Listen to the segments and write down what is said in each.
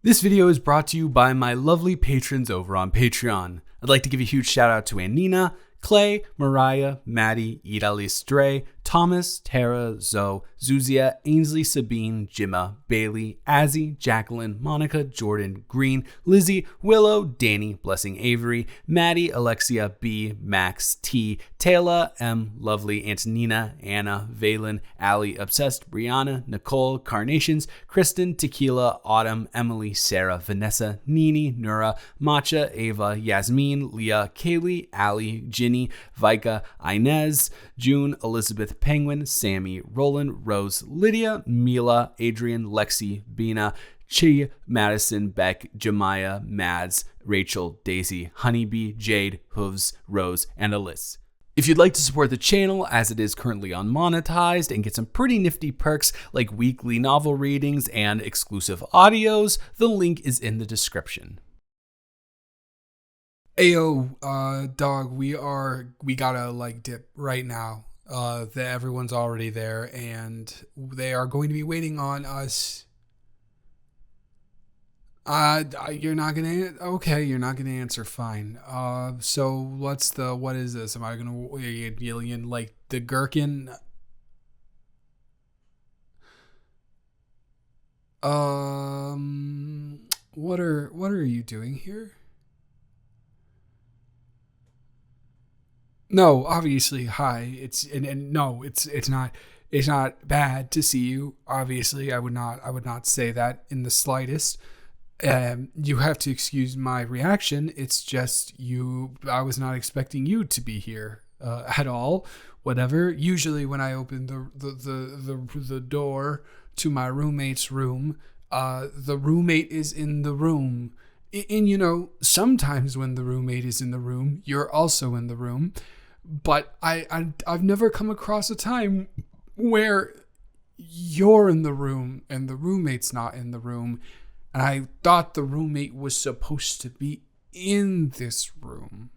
This video is brought to you by my lovely patrons over on Patreon. I'd like to give a huge shout out to Anina, Clay, Mariah, Maddie, Idali Stray, Thomas, Tara, Zoe, Zuzia, Ainsley, Sabine, Jimma, Bailey, Azzy, Jacqueline, Monica, Jordan, Green, Lizzie, Willow, Danny, Blessing Avery, Maddie, Alexia, B, Max, T, Taylor, M, Lovely, Antonina, Anna, Valen, Allie, Obsessed, Brianna, Nicole, Carnations, Kristen, Tequila, Autumn, Emily, Sarah, Vanessa, Nini, Nura, Matcha, Ava, Yasmin, Leah, Kaylee, Allie, Ginny, Vika, Inez, June, Elizabeth, Penguin, Sammy, Roland, Rose, Lydia, Mila, Adrian, Lexi, Bina, Chi, Madison, Beck, Jemiah, Mads, Rachel, Daisy, Honeybee, Jade, Hooves, Rose, and Alyssa. If you'd like to support the channel as it is currently unmonetized and get some pretty nifty perks like weekly novel readings and exclusive audios, the link is in the description. Ayo, dog, we gotta dip right now. Everyone's already there and they are going to be waiting on us. You're not gonna answer. Fine. So what is this? Am I gonna alien like the gherkin? What are you doing here? No, obviously, hi. It's not bad to see you. Obviously, I would not say that in the slightest. You have to excuse my reaction. It's just you. I was not expecting you to be here at all. Whatever. Usually, when I open the door to my roommate's room, the roommate is in the room. And sometimes when the roommate is in the room, you're also in the room. But I've never come across a time where you're in the room and the roommate's not in the room. And I thought the roommate was supposed to be in this room.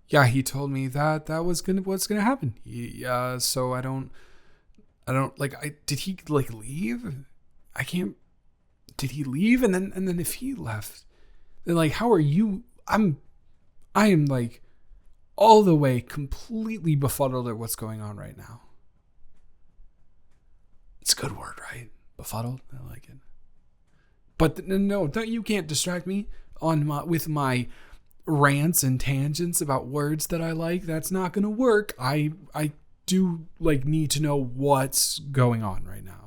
Yeah, he told me that was what's gonna happen. So I don't did he leave? I can't. Did he leave? And then if he left, then how are you? I am all the way completely befuddled at what's going on right now. It's a good word, right? Befuddled. I like it. But no, you can't distract me with my rants and tangents about words that I like. That's not gonna work. I do need to know what's going on right now.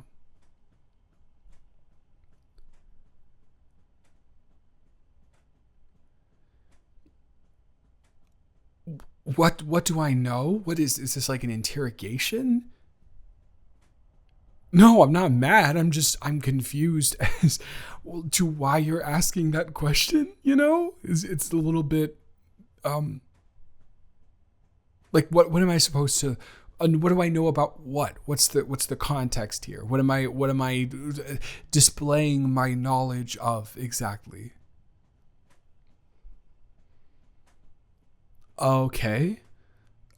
What do I know? What is this, like an interrogation? No, I'm not mad. I'm confused as to why you're asking that question, It's a little bit what am I supposed to what do I know about what? What's the context here? What am I displaying my knowledge of exactly? Okay,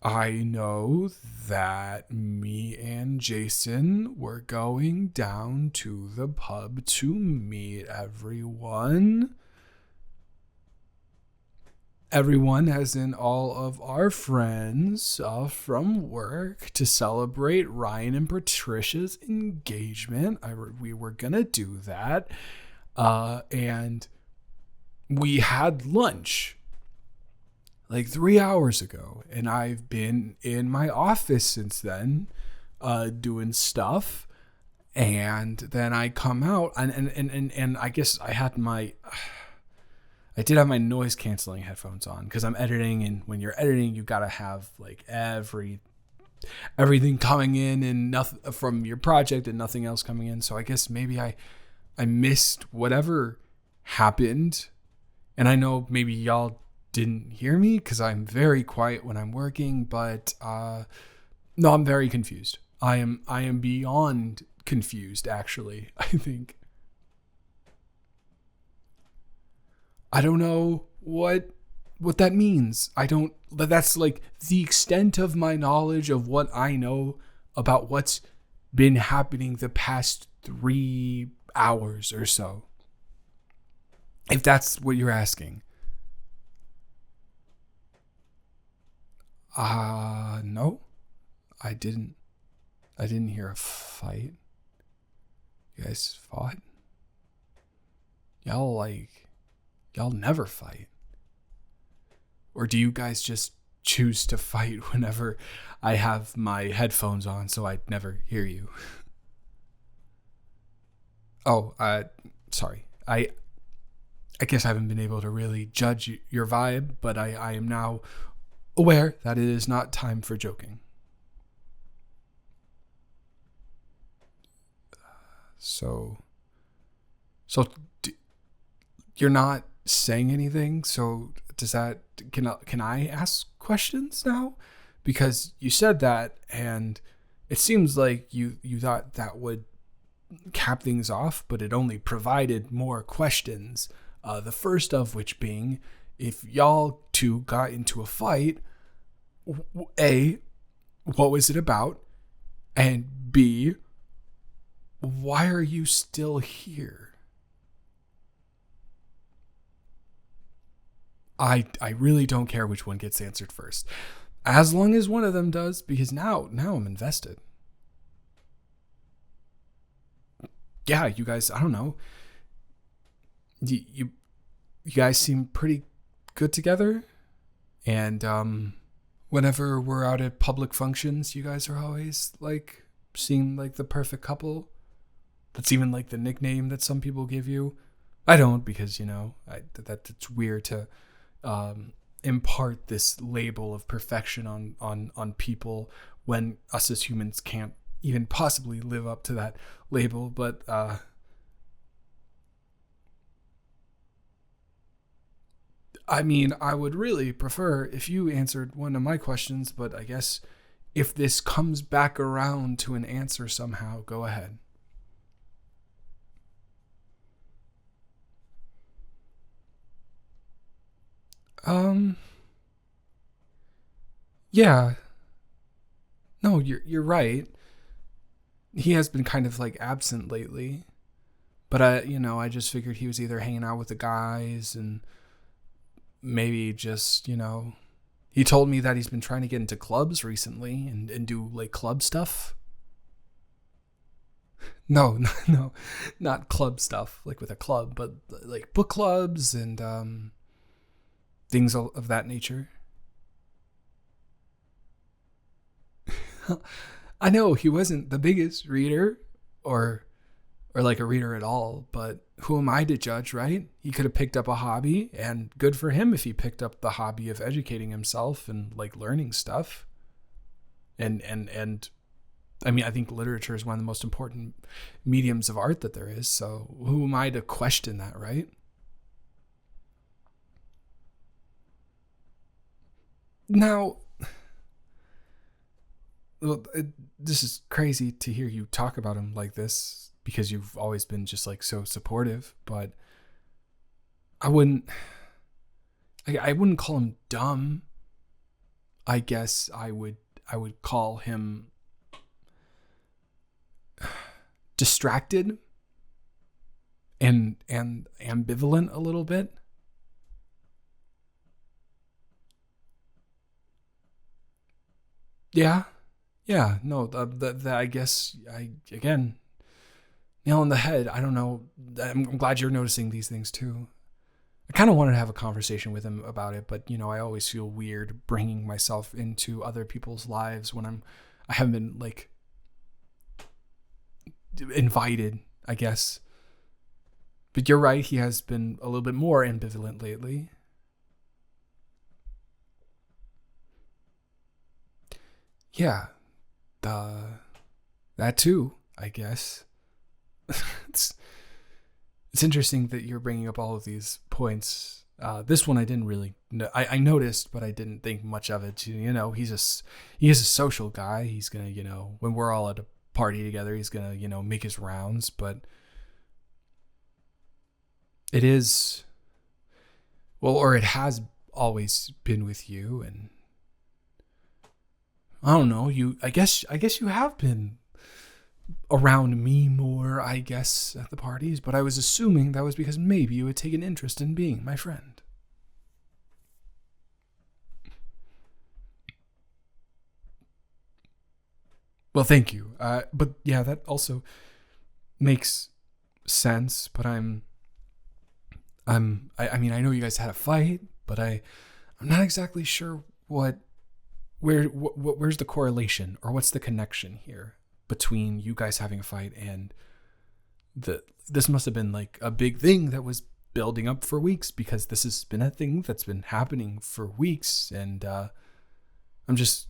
I know that me and Jason were going down to the pub to meet everyone. Everyone, as in all of our friends from work, to celebrate Ryan and Patricia's engagement. We were gonna do that. And we had lunch 3 hours ago, and I've been in my office since then, doing stuff, and then I come out, and I guess I did have my noise canceling headphones on because I'm editing, and when you're editing, you gotta have everything coming in and nothing from your project and nothing else coming in. So I guess maybe I missed whatever happened, and I know maybe y'all didn't hear me because I'm very quiet when I'm working, but no, I'm very confused. I am beyond confused, actually. I think I don't know what that means. That's the extent of my knowledge of what I know about what's been happening the past 3 hours or so. If that's what you're asking. No. I didn't hear a fight. You guys fought? Y'all never fight. Or do you guys just choose to fight whenever I have my headphones on so I never hear you? Oh, sorry. I guess I haven't been able to really judge your vibe, but I am now aware that it is not time for joking. So you're not saying anything. So does that, can I ask questions now? Because you said that, and it seems like you thought that would cap things off, but it only provided more questions. The first of which being, if y'all two got into a fight, A, what was it about? And B, why are you still here? I really don't care which one gets answered first, as long as one of them does, because now I'm invested. Yeah, you guys, I don't know. You guys seem pretty good together, and whenever we're out at public functions, you guys are always like seem like the perfect couple. That's even like the nickname that some people give you. I don't, because that's weird to impart this label of perfection on people when us as humans can't even possibly live up to that label. But I mean, I would really prefer if you answered one of my questions, but I guess if this comes back around to an answer somehow, go ahead. Yeah. No, you're right. He has been kind of like absent lately. But I just figured he was either hanging out with the guys and maybe just, he told me that he's been trying to get into clubs recently and do like club stuff. No, not club stuff like with a club, but like book clubs and things of that nature. I know he wasn't the biggest reader or like a reader at all, but who am I to judge, right? He could have picked up a hobby, and good for him if he picked up the hobby of educating himself and like learning stuff. And I mean, I think literature is one of the most important mediums of art that there is. So who am I to question that, right? Now, well, this is crazy to hear you talk about him like this because you've always been just like so supportive, but I wouldn't call him dumb. I guess I would call him distracted and ambivalent a little bit. Yeah. Yeah, no, the I guess again, nail on the head. I don't know. I'm glad you're noticing these things too. I kind of wanted to have a conversation with him about it, but I always feel weird bringing myself into other people's lives when I haven't been like invited, I guess. But you're right, he has been a little bit more ambivalent lately. Yeah, that too, I guess. it's interesting that you're bringing up all of these points. This one I didn't really know. I noticed, but I didn't think much of it. He is a social guy. He's gonna, when we're all at a party together, he's gonna, make his rounds. But it is, well, or it has always been with you, and I don't know. I guess you have been around me more, I guess, at the parties, but I was assuming that was because maybe you would take an interest in being my friend. Well, thank you. But yeah, that also makes sense. But I mean, I know you guys had a fight, but I'm not exactly sure where's the correlation or what's the connection here between you guys having a fight and this must have been like a big thing that was building up for weeks, because this has been a thing that's been happening for weeks, and I'm just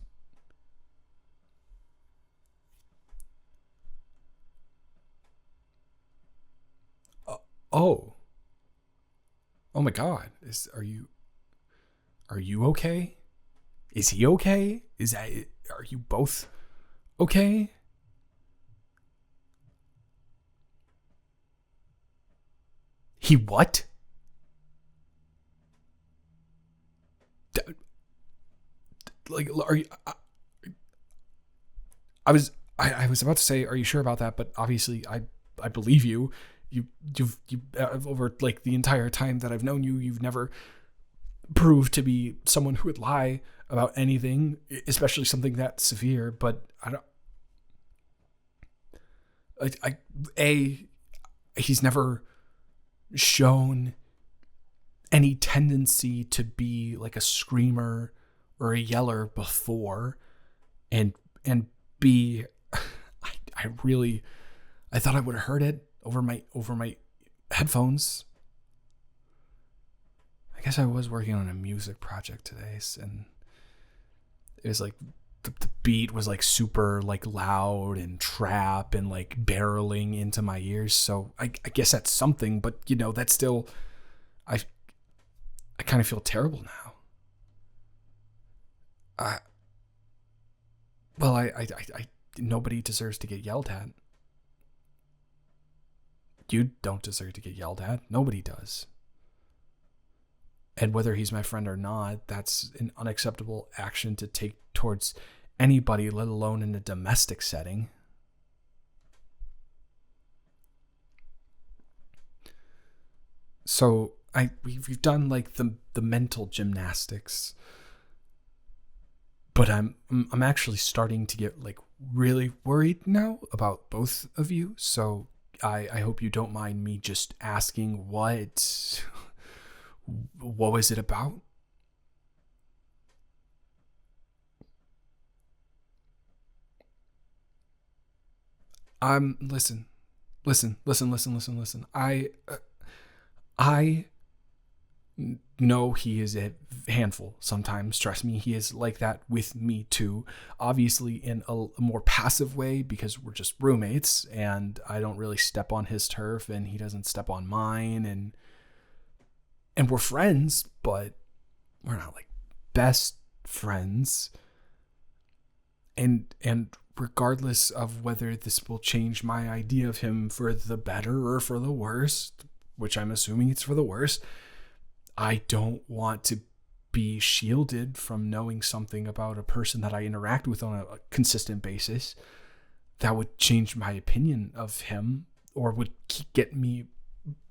oh oh my god, are you okay? Is he okay? Are you both okay? He what? Like, are you? I was about to say, are you sure about that? But obviously, I believe you. You over like the entire time that I've known you, you've never proved to be someone who would lie about anything, especially something that severe. But I don't. He's never shown any tendency to be like a screamer or a yeller before, and B, I thought I would have heard it over my headphones. I guess I was working on a music project today, and it was like the beat was like super like loud and trap and like barreling into my ears. So I guess that's something, but you know, that's still, I kind of feel terrible now. I nobody deserves to get yelled at. You don't deserve to get yelled at. Nobody does. And whether he's my friend or not, that's an unacceptable action to take towards anybody, let alone in a domestic setting. So we've done like the mental gymnastics, but I'm actually starting to get like really worried now about both of you. So I hope you don't mind me just asking what was it about? Listen. I know he is a handful sometimes. Trust me, he is like that with me too. Obviously in a more passive way, because we're just roommates and I don't really step on his turf and he doesn't step on mine, and we're friends, but we're not like best friends. And regardless of whether this will change my idea of him for the better or for the worse, which I'm assuming it's for the worst, I don't want to be shielded from knowing something about a person that I interact with on a consistent basis that would change my opinion of him or would get me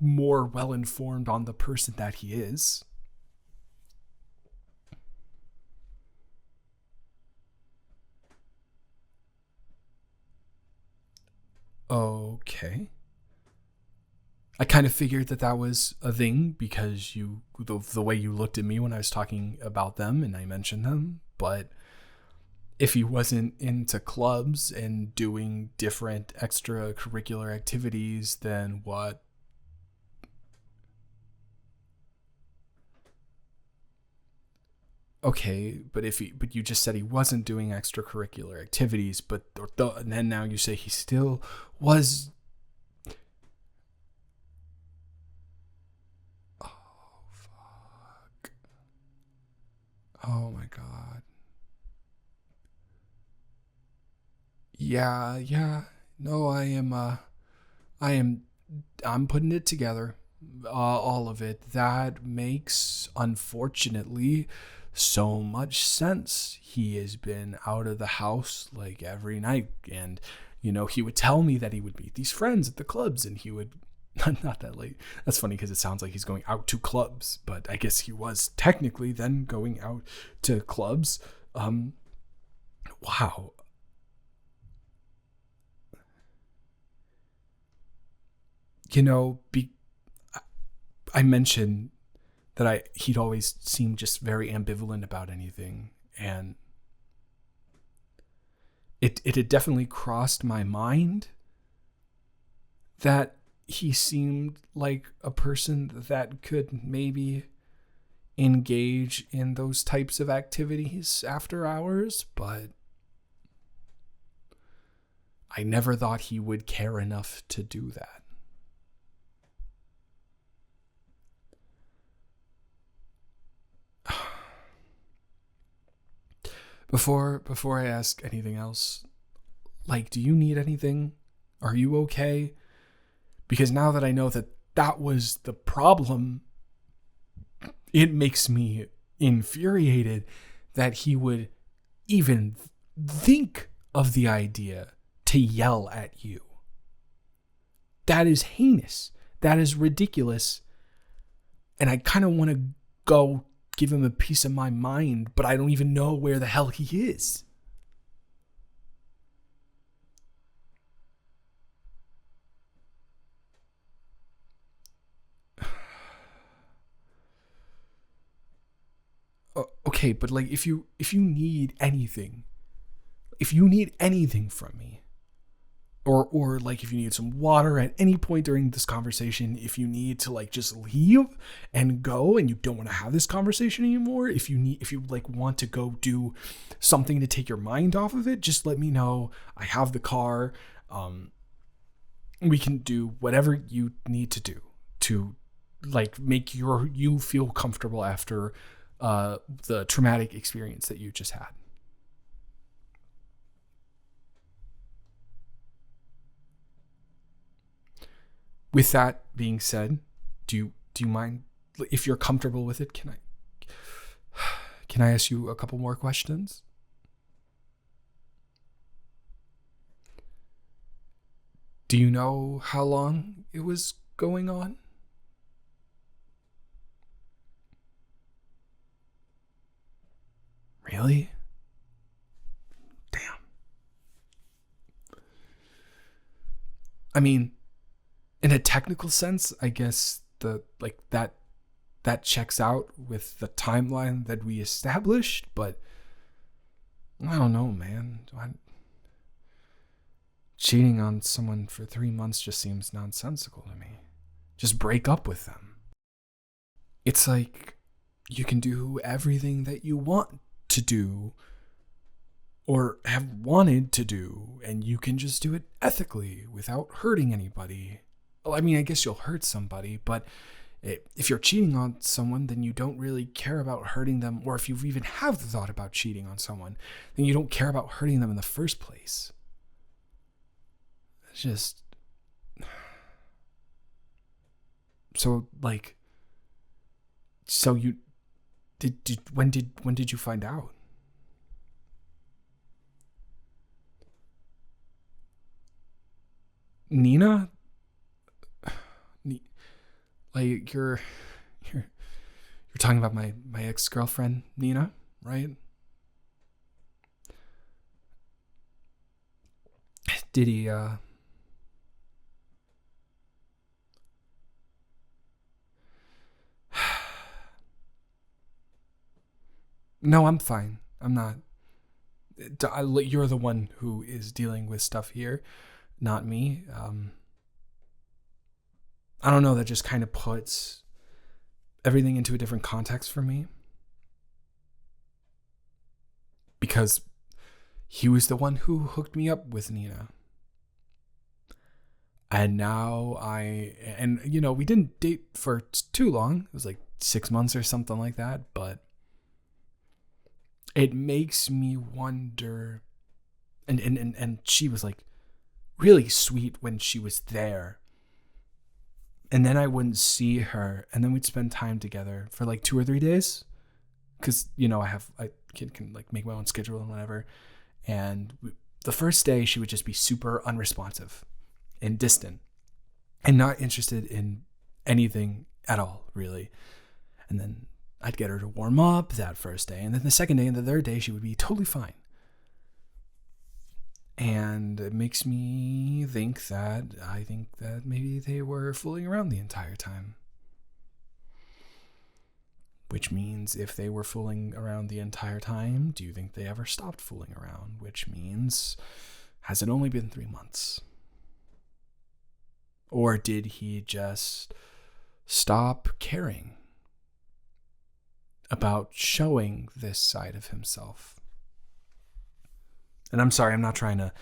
more well informed on the person that he is. Okay. I kind of figured that was a thing because the way you looked at me when I was talking about them and I mentioned them. But if he wasn't into clubs and doing different extracurricular activities, then what? Okay, but but you just said he wasn't doing extracurricular activities, and then now you say he still was. Oh fuck! Oh my god! Yeah. No, I am. I'm putting it together. All of it. That makes, unfortunately, so much sense. He has been out of the house like every night, and he would tell me that he would meet these friends at the clubs, and he would not that late. That's funny because it sounds like he's going out to clubs, but I guess he was technically then going out to clubs. Wow. I mentioned that he'd always seemed just very ambivalent about anything, and it had definitely crossed my mind that he seemed like a person that could maybe engage in those types of activities after hours, but I never thought he would care enough to do that. Before I ask anything else, do you need anything? Are you okay? Because now that I know that was the problem, it makes me infuriated that he would even think of the idea to yell at you. That is heinous. That is ridiculous. And I kind of want to go give him a piece of my mind, but I don't even know where the hell he is. Okay, but if you need anything, from me, or if you need some water at any point during this conversation, if you need to just leave and go and you don't want to have this conversation anymore, if you want to go do something to take your mind off of it, just let me know. I have the car. We can do whatever you need to do to make you feel comfortable after the traumatic experience that you just had. With that being said, do you mind if you're comfortable with it? Can I ask you a couple more questions? Do you know how long it was going on? Really? Damn. I mean, in a technical sense, I guess that checks out with the timeline that we established, but I don't know, man. Cheating on someone for 3 months just seems nonsensical to me. Just break up with them. It's like you can do everything that you want to do or have wanted to do, and you can just do it ethically without hurting anybody. Well, I mean, I guess you'll hurt somebody, but if you're cheating on someone, then you don't really care about hurting them, or if you even have the thought about cheating on someone, then you don't care about hurting them in the first place. It's just... So you... When did you find out? Nina? You're talking about my ex-girlfriend, Nina, right? Did he No, I'm fine. I'm not. You're the one who is dealing with stuff here, not me. I don't know, that just kind of puts everything into a different context for me. Because he was the one who hooked me up with Nina. And now we didn't date for too long. It was 6 months or something like that. But it makes me wonder. And she was really sweet when she was there. And then I wouldn't see her, and then we'd spend time together for 2 or 3 days, because I can make my own schedule and whatever. And the first day she would just be super unresponsive and distant and not interested in anything at all, really. And then I'd get her to warm up that first day. And then the second day and the third day, she would be totally fine. And it makes me think that maybe they were fooling around the entire time. Which means if they were fooling around the entire time, do you think they ever stopped fooling around? Which means, has it only been 3 months? Or did he just stop caring about showing this side of himself? And I'm sorry, I'm not trying to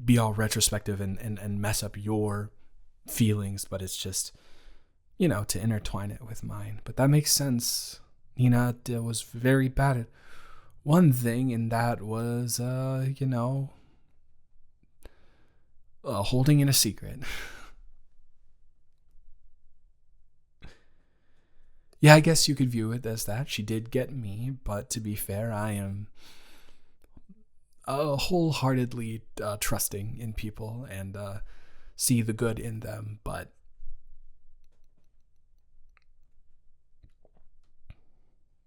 be all retrospective and mess up your feelings, but it's just, to intertwine it with mine. But that makes sense. Nina was very bad at one thing, and that was, holding in a secret. Yeah, I guess you could view it as that. She did get me, but to be fair, I am wholeheartedly trusting in people and see the good in them. But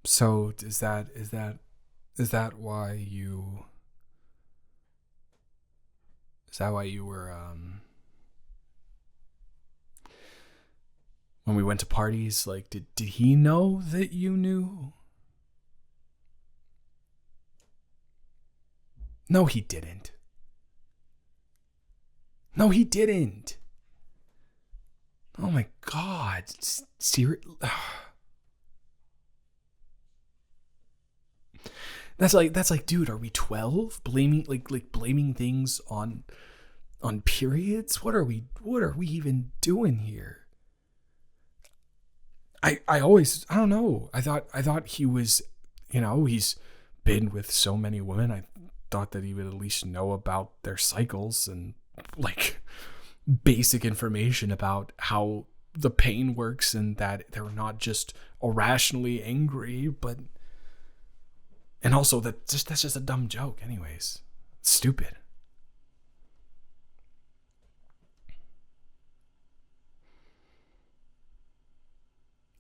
so is that why you were when we went to parties, like, did he know that you knew? No, he didn't. No, he didn't. Oh my God. That's like, dude, are we 12? Blaming things on periods? What are we even doing here? I don't know. I thought he was, he's been with so many women. I thought that he would at least know about their cycles and like basic information about how the pain works and that they're not just irrationally angry, but and also that's just a dumb joke anyways. It's stupid.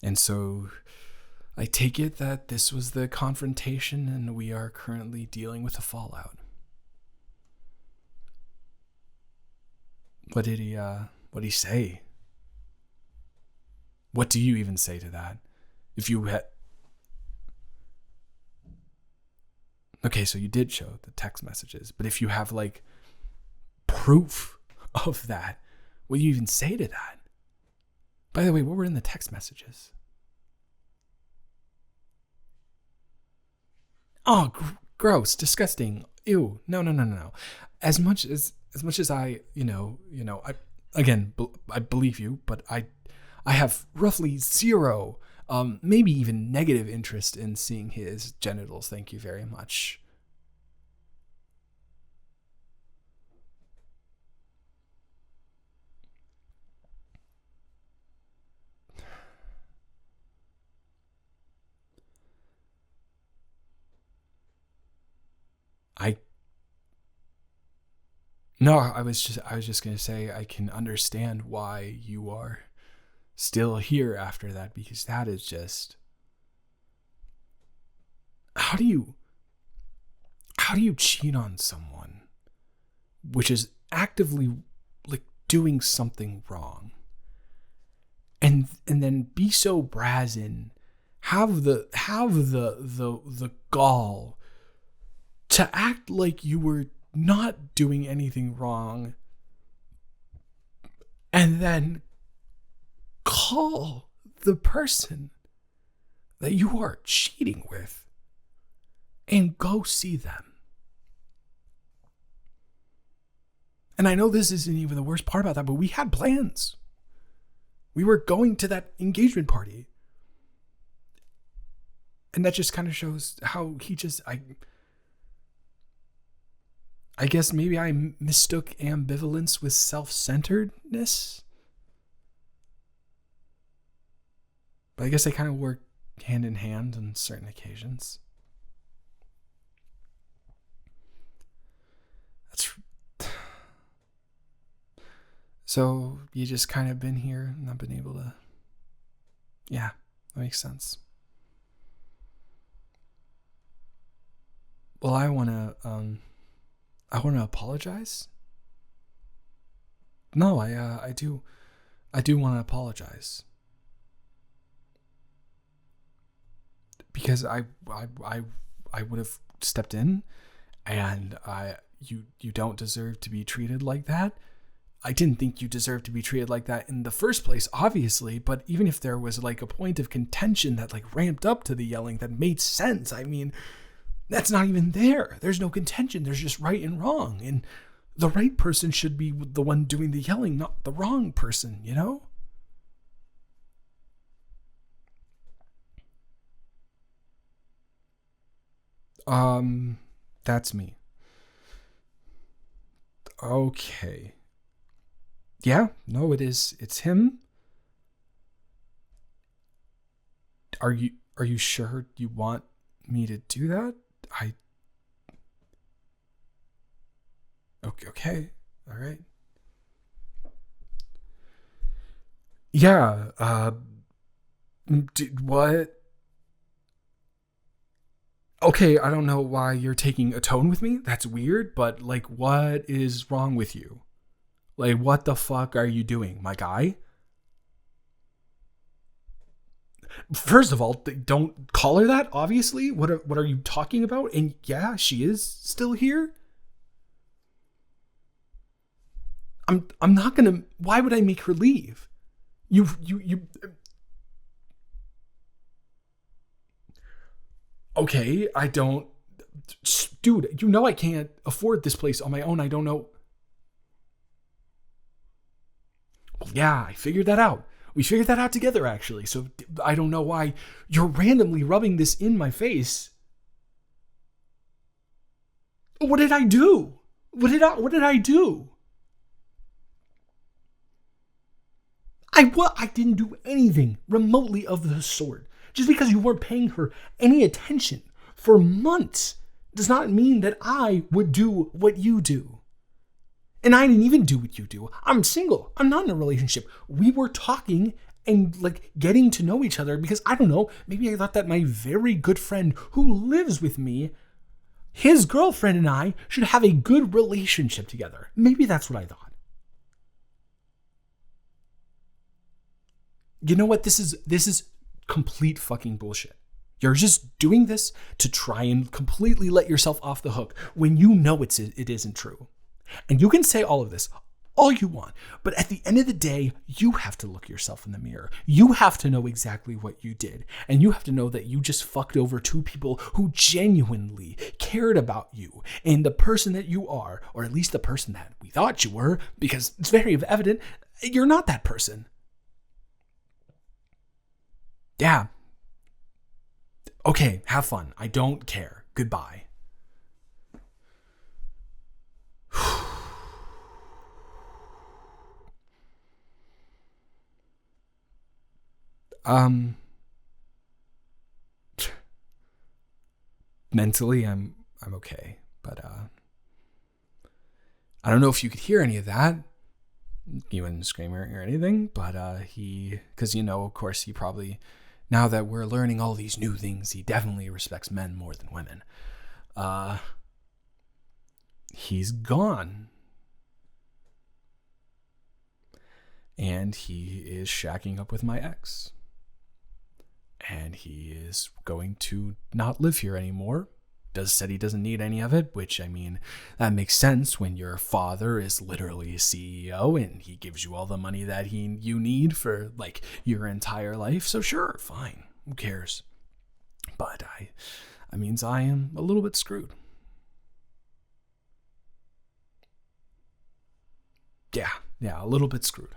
And so I take it that this was the confrontation and we are currently dealing with the fallout. What did he say? What do you even say to that? If you had... Okay, so you did show the text messages, but if you have like proof of that, what do you even say to that? By the way, what were in the text messages? Oh, gross, disgusting, ew, no. As much as I, I believe you, but I have roughly zero, maybe even negative interest in seeing his genitals. Thank you very much. I was just going to say I can understand why you are still here after that, because that is just... How do you cheat on someone which is actively like doing something wrong and then be so brazen, have the gall to act like you were not doing anything wrong, and then call the person that you are cheating with and go see them. And I know this isn't even the worst part about that, but we had plans. We were going to that engagement party. And that just kind of shows how he just... I guess maybe I mistook ambivalence with self-centeredness. But I guess they kind of work hand in hand on certain occasions. That's so you just kind of been here and not been able to. Yeah, that makes sense. Well, I wanna apologize. No, I do want to apologize because I would have stepped in, and you don't deserve to be treated like that. I didn't think you deserved to be treated like that in the first place, obviously, but even if there was like a point of contention that like ramped up to the yelling that made sense, I mean, that's not even there. There's no contention. There's just right and wrong. And the right person should be the one doing the yelling, not the wrong person, you know? That's me. Okay. Yeah, no, it is. It's him. Are you sure you want me to do that? Okay. All right. Yeah, what? Okay, I don't know why you're taking a tone with me. That's weird, but like what is wrong with you? Like what the fuck are you doing, my guy? First of all, don't call her that, obviously. What are you talking about? And yeah, she is still here. I'm not going to. Why would I make her leave? You Okay, I don't. Dude, you know I can't afford this place on my own. I don't know. Well, yeah, I figured that out. We figured that out together, actually. So I don't know why you're randomly rubbing this in my face. What did I do? What did I do? I didn't do anything remotely of the sort. Just because you weren't paying her any attention for months does not mean that I would do what you do. And I didn't even do what you do. I'm single. I'm not in a relationship. We were talking and like getting to know each other because I don't know, maybe I thought that my very good friend who lives with me, his girlfriend and I should have a good relationship together. Maybe that's what I thought. You know what? This is complete fucking bullshit. You're just doing this to try and completely let yourself off the hook when you know it isn't true. And you can say all of this all you want, but at the end of the day, you have to look yourself in the mirror. You have to know exactly what you did. And you have to know that you just fucked over two people who genuinely cared about you and the person that you are, or at least the person that we thought you were, because it's very evident you're not that person. Yeah. Okay, have fun. I don't care. Goodbye. Mentally I'm okay, but I don't know if you could hear any of that. You wouldn't scream or anything, but because of course he probably, now that we're learning all these new things, he definitely respects men more than women. He's gone. And he is shacking up with my ex. And he is going to not live here anymore. Said he doesn't need any of it, which, I mean, that makes sense when your father is literally a CEO and he gives you all the money that you need for, like, your entire life. So sure, fine. Who cares? But that means I am a little bit screwed. Yeah, a little bit screwed.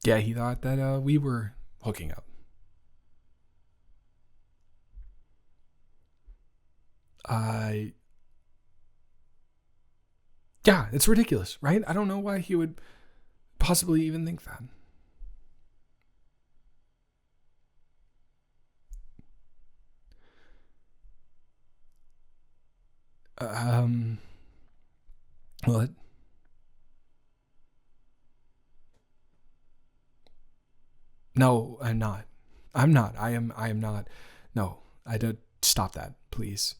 Yeah, he thought that we were hooking up. Yeah, it's ridiculous, right? I don't know why he would possibly even think that. What? No, I'm not. I'm not. I am not. No, I don't. Stop that, please.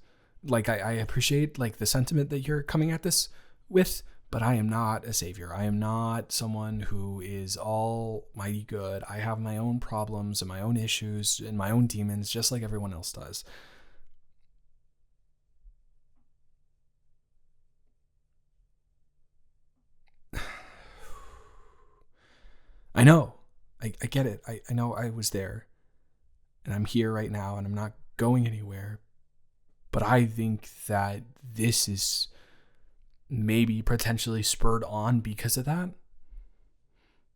Like, I appreciate like the sentiment that you're coming at this with, but I am not a savior. I am not someone who is almighty good. I have my own problems and my own issues and my own demons, just like everyone else does. I know. I get it. I know I was there and I'm here right now and I'm not going anywhere. But I think that this is maybe potentially spurred on because of that.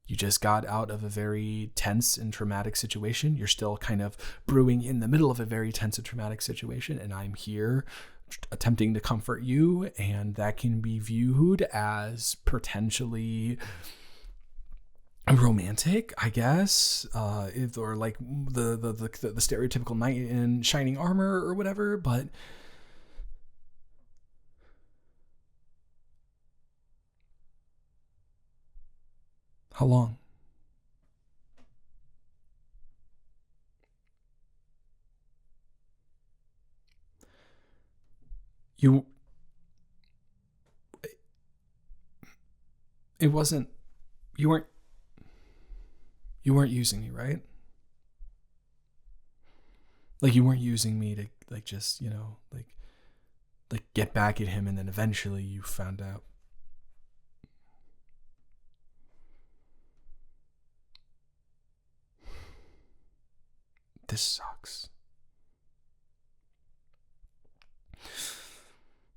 You just got out of a very tense and traumatic situation. You're still kind of brewing in the middle of a very tense and traumatic situation. And I'm here attempting to comfort you. And that can be viewed as potentially romantic, I guess, or like the stereotypical knight in shining armor or whatever. But how long? You. It wasn't. You weren't. You weren't using me, right? Like, you weren't using me to like just, like get back at him, and then eventually you found out. This sucks.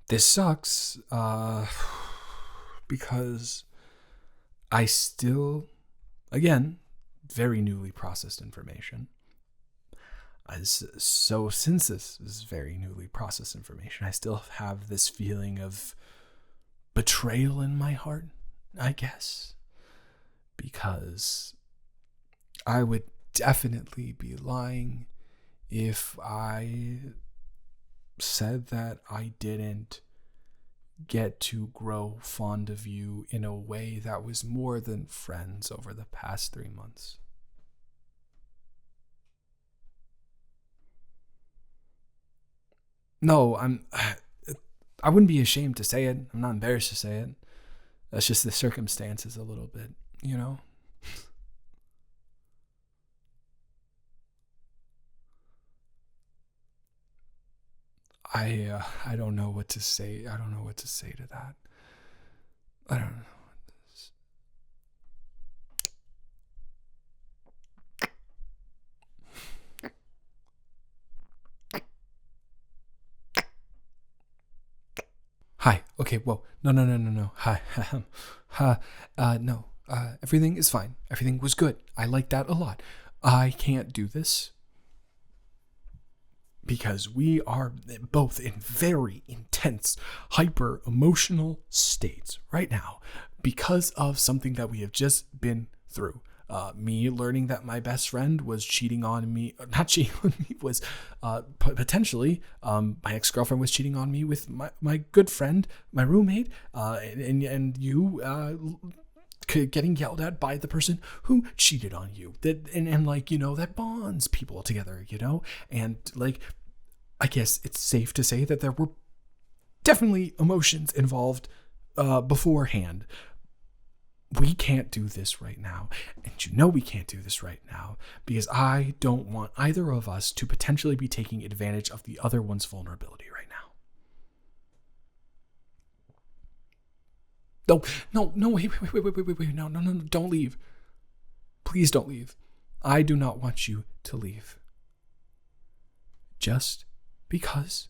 This sucks because I still, again, very newly processed information. So since this is very newly processed information, I still have this feeling of betrayal in my heart, I guess, because I would definitely be lying if I said that I didn't get to grow fond of you in a way that was more than friends over the past 3 months. No, I wouldn't be ashamed to say it. I'm not embarrassed to say it. That's just the circumstances a little bit, you know? I don't know what to say. I don't know what to say to that. I don't know. Hi. Okay. Whoa. No. Hi. No. Everything is fine. Everything was good. I like that a lot. I can't do this because we are both in very intense, hyper emotional states right now because of something that we have just been through. Me learning that my best friend was cheating on me, not cheating on me, was potentially my ex-girlfriend was cheating on me with my good friend, my roommate, and you getting yelled at by the person who cheated on you. And like, that bonds people together, and like, I guess it's safe to say that there were definitely emotions involved beforehand. We can't do this right now. And we can't do this right now because I don't want either of us to potentially be taking advantage of the other one's vulnerability right now. No, wait, no, don't leave. Please don't leave. I do not want you to leave. Just because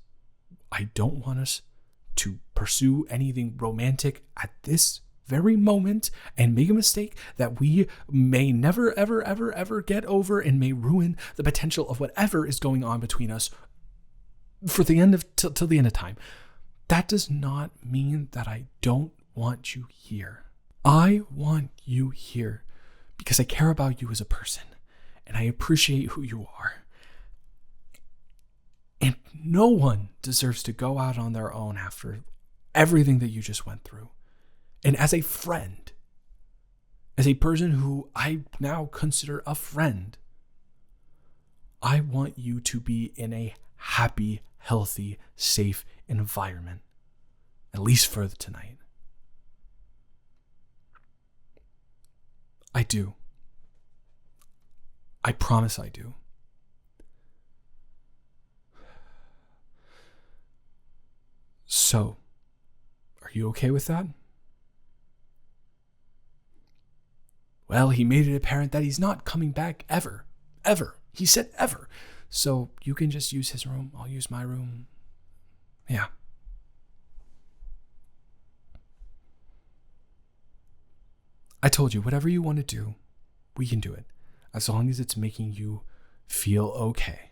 I don't want us to pursue anything romantic at this very moment and make a mistake that we may never, ever get over and may ruin the potential of whatever is going on between us for the end of till the end of time. That does not mean that I don't want you here. I want you here because I care about you as a person and I appreciate who you are. And no one deserves to go out on their own after everything that you just went through. And as a friend, as a person who I now consider a friend, I want you to be in a happy, healthy, safe environment, at least for tonight. I do. I promise I do. So, are you okay with that? Well, he made it apparent that he's not coming back ever. Ever. He said ever. So you can just use his room. I'll use my room. Yeah. I told you, whatever you want to do, we can do it. As long as it's making you feel okay.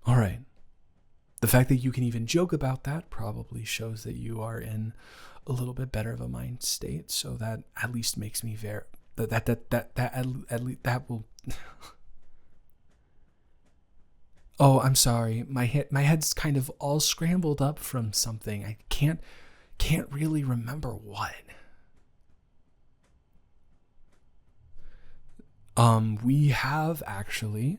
All right. The fact that you can even joke about that probably shows that you are in a little bit better of a mind state. So that at least makes me very that will. Oh, I'm sorry. My head's kind of all scrambled up from something. I can't really remember what. We have actually.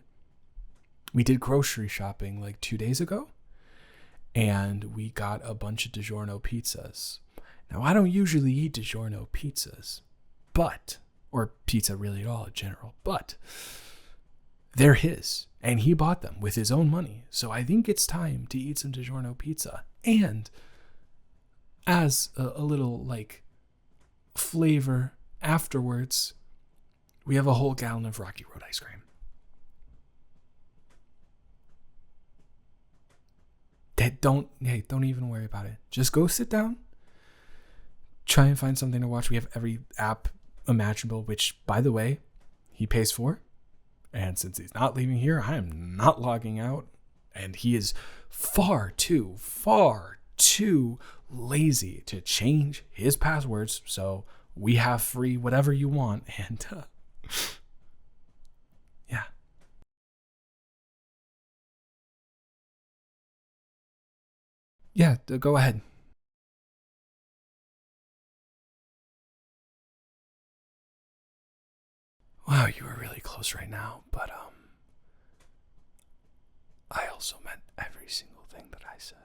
We did grocery shopping like 2 days ago, and we got a bunch of DiGiorno pizzas. Now, I don't usually eat DiGiorno pizzas, or pizza really at all in general, but they're his, and he bought them with his own money. So I think it's time to eat some DiGiorno pizza. And as a little like flavor afterwards, we have a whole gallon of Rocky Road ice cream. Don't even worry about it. Just go sit down. Try and find something to watch. We have every app imaginable, which, by the way, he pays for. And since he's not leaving here, I am not logging out. And he is far too lazy to change his passwords. So we have free whatever you want. And yeah. Yeah, go ahead. Wow, you were really close right now, but I also meant every single thing that I said.